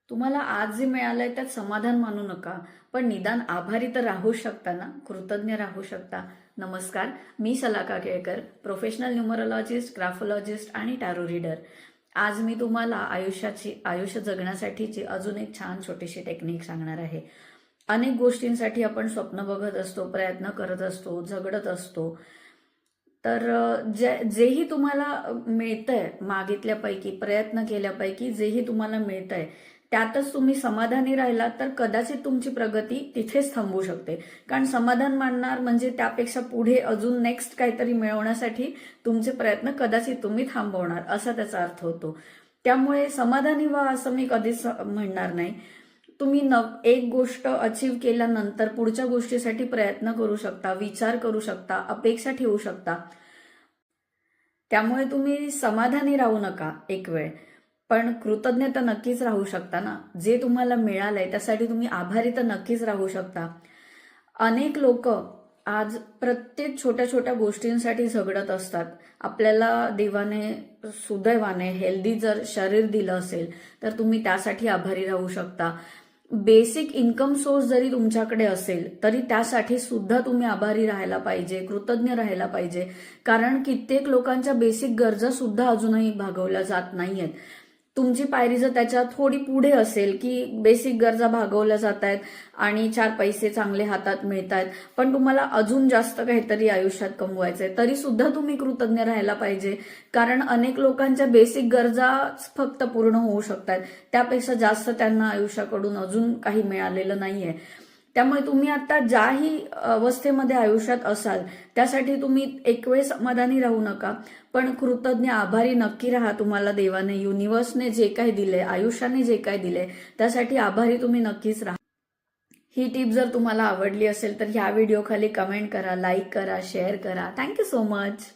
तुम्हाला आज जे मिळालंय त्यात समाधान मानू नका, पण निदान आभारी तर राहू शकता ना, कृतज्ञ राहू शकता. नमस्कार, मी सलाका केळकर, प्रोफेशनल न्यूमरोलॉजिस्ट, ग्राफोलॉजिस्ट आणि टॅरो रीडर. आज मी तुम्हाला आयुष्य जगण्यासाठीची अजून एक छान छोटीशी टेक्निक सांगणार आहे. अनेक गोष्टींसाठी आपण स्वप्न बघत असतो, प्रयत्न करत असतो, झगडत असतो. तर जेही तुम्हाला मिळतंय मागितल्यापैकी, प्रयत्न केल्यापैकी जेही तुम्हाला मिळतंय त्यातच तुम्ही समाधानी राहिलात तर कदाचित तुमची प्रगती तिथेच थांबू शकते. कारण समाधान मानणार म्हणजे त्यापेक्षा पुढे अजून नेक्स्ट काहीतरी मिळवण्यासाठी तुमचे प्रयत्न कदाचित तुम्ही थांबवणार, असा त्याचा अर्थ होतो. त्यामुळे समाधानी व्हा असं मी कधीच म्हणणार नाही. तुम्ही एक गोष्ट अचीव केल्यानंतर पुढच्या गोष्टीसाठी प्रयत्न करू शकता, विचार करू शकता, अपेक्षा ठेवू शकता. त्यामुळे तुम्ही समाधानी राहू नका एक वेळ, पण कृतज्ञ तर नक्कीच राहू शकता ना. जे तुम्हाला मिळालंय त्यासाठी तुम्ही आभारी तर नक्कीच राहू शकता. अनेक लोक आज प्रत्येक छोट्या छोट्या गोष्टींसाठी झगडत असतात. आपल्याला देवाने सुदैवाने हेल्दी जर शरीर दिलं असेल तर तुम्ही त्यासाठी आभारी राहू शकता. बेसिक इन्कम सोर्स जरी तुमच्याकडे असेल तरी त्यासाठी सुद्धा तुम्ही आभारी राहायला पाहिजे, कृतज्ञ राहायला पाहिजे. कारण कित्येक लोकांच्या बेसिक गरजा सुद्धा अजूनही भागवल्या जात नाहीयेत. तुमची पायरी जर त्याच्या थोडी पुढे असेल की बेसिक गरजा भागवल्या जात आहेत आणि 4 पैसे चांगले हातात मिळत आहेत, पण तुम्हाला अजून जास्त काहीतरी आयुष्यात कमवायचंय, तरी सुद्धा तुम्ही कृतज्ञ राहायला पाहिजे. कारण अनेक लोकांच्या बेसिक गरजा फक्त पूर्ण होऊ शकतात, त्यापेक्षा जास्त त्यांना आयुष्याकडून अजून काही मिळालेलं नाहीये. त्यामुळे तुम्ही आता ज्याही अवस्थेमध्ये आयुष्यात असाल त्यासाठी तुम्ही एक वेळ समाधानी राहू नका, पण कृतज्ञ आभारी नक्की राहा. तुम्हाला देवाने, युनिव्हर्सने जे काही दिले, आयुष्याने जे काही दिले त्यासाठी आभारी तुम्ही नक्कीच राहा. ही टिप जर तुम्हाला आवडली असेल तर ह्या व्हिडिओ खाली कमेंट करा, लाईक करा, शेअर करा. Thank you so much.